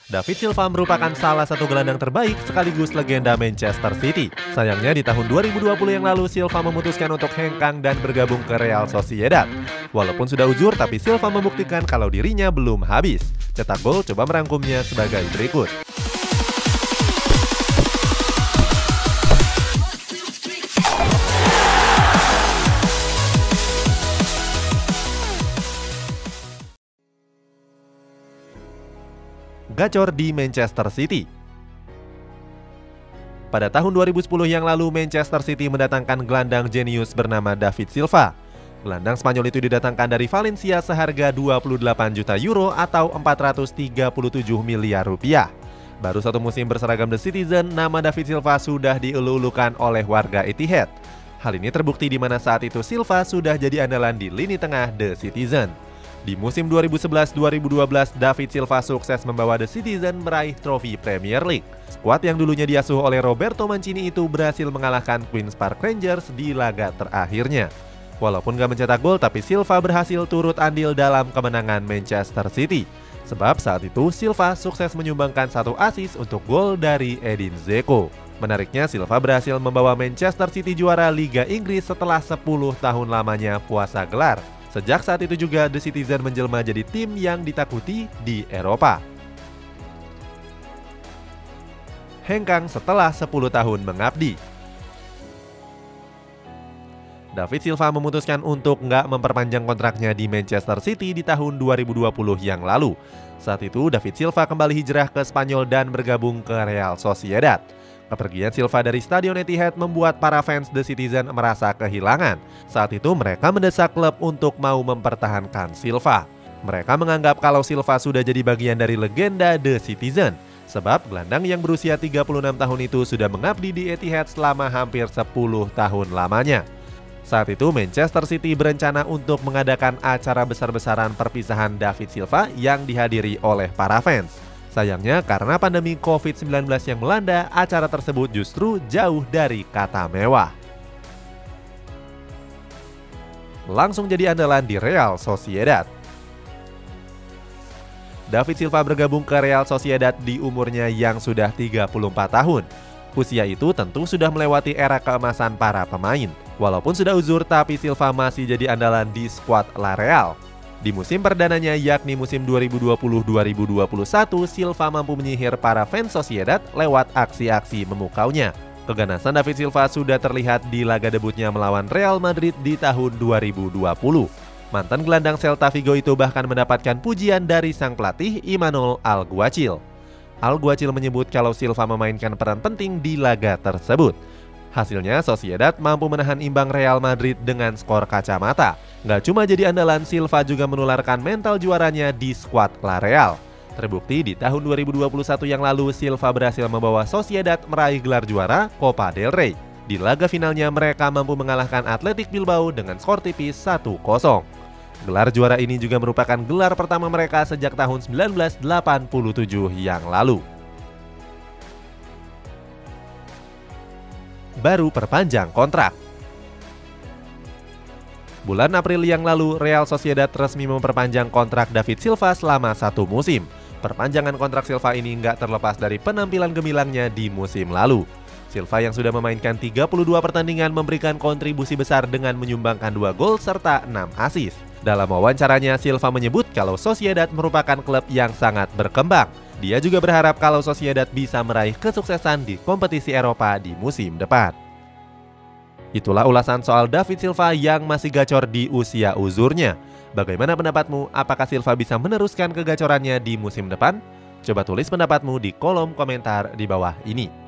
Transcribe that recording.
David Silva merupakan salah satu gelandang terbaik sekaligus legenda Manchester City. Sayangnya di tahun 2020 yang lalu Silva memutuskan untuk hengkang dan bergabung ke Real Sociedad. Walaupun sudah uzur, tapi Silva membuktikan kalau dirinya belum habis. Cetak gol, coba merangkumnya sebagai berikut. Gacor di Manchester City. Pada tahun 2010 yang lalu, Manchester City mendatangkan gelandang jenius bernama David Silva. Gelandang Spanyol itu didatangkan dari Valencia seharga 28 juta euro atau 437 miliar rupiah. Baru satu musim berseragam The Citizen, nama David Silva sudah dielu-elukan oleh warga Etihad. Hal ini terbukti di mana saat itu Silva sudah jadi andalan di lini tengah The Citizen. Di musim 2011-2012, David Silva sukses membawa The Citizen meraih trofi Premier League. Skuad yang dulunya diasuh oleh Roberto Mancini itu berhasil mengalahkan Queen's Park Rangers di laga terakhirnya. Walaupun gak mencetak gol, tapi Silva berhasil turut andil dalam kemenangan Manchester City. Sebab saat itu Silva sukses menyumbangkan satu assist untuk gol dari Edin Dzeko. Menariknya, Silva berhasil membawa Manchester City juara Liga Inggris setelah 10 tahun lamanya puasa gelar. Sejak saat itu juga The Citizen menjelma jadi tim yang ditakuti di Eropa. Hengkang setelah 10 tahun mengabdi. David Silva memutuskan untuk nggak memperpanjang kontraknya di Manchester City di tahun 2020 yang lalu. Saat itu David Silva kembali hijrah ke Spanyol dan bergabung ke Real Sociedad. Kepergian Silva dari Stadion Etihad membuat para fans The Citizen merasa kehilangan. Saat itu mereka mendesak klub untuk mau mempertahankan Silva. Mereka menganggap kalau Silva sudah jadi bagian dari legenda The Citizen. Sebab gelandang yang berusia 36 tahun itu sudah mengabdi di Etihad selama hampir 10 tahun lamanya. Saat itu Manchester City berencana untuk mengadakan acara besar-besaran perpisahan David Silva yang dihadiri oleh para fans. Sayangnya karena pandemi COVID-19 yang melanda, acara tersebut justru jauh dari kata mewah. Langsung jadi andalan di Real Sociedad. David Silva bergabung ke Real Sociedad di umurnya yang sudah 34 tahun. Usia itu tentu sudah melewati era keemasan para pemain. Walaupun sudah uzur, tapi Silva masih jadi andalan di skuad La Real. Di musim perdananya yakni musim 2020-2021, Silva mampu menyihir para fans Sociedad lewat aksi-aksi memukaunya. Keganasan David Silva sudah terlihat di laga debutnya melawan Real Madrid di tahun 2020. Mantan gelandang Celta Vigo itu bahkan mendapatkan pujian dari sang pelatih Imanol Alguacil. Alguacil menyebut kalau Silva memainkan peran penting di laga tersebut. Hasilnya Sociedad mampu menahan imbang Real Madrid dengan skor kacamata. Nggak cuma jadi andalan, Silva juga menularkan mental juaranya di skuad La Real. Terbukti di tahun 2021 yang lalu Silva berhasil membawa Sociedad meraih gelar juara Copa del Rey. Di laga finalnya mereka mampu mengalahkan Athletic Bilbao dengan skor tipis 1-0. Gelar juara ini juga merupakan gelar pertama mereka sejak tahun 1987 yang lalu. Baru perpanjang kontrak. Bulan April yang lalu, Real Sociedad resmi memperpanjang kontrak David Silva selama 1 musim. Perpanjangan kontrak Silva ini nggak terlepas dari penampilan gemilangnya di musim lalu. Silva yang sudah memainkan 32 pertandingan memberikan kontribusi besar dengan menyumbangkan 2 gol serta 6 assist. Dalam wawancaranya, Silva menyebut kalau Sociedad merupakan klub yang sangat berkembang. Dia juga berharap kalau Sociedad bisa meraih kesuksesan di kompetisi Eropa di musim depan. Itulah ulasan soal David Silva yang masih gacor di usia uzurnya. Bagaimana pendapatmu? Apakah Silva bisa meneruskan kegacorannya di musim depan? Coba tulis pendapatmu di kolom komentar di bawah ini.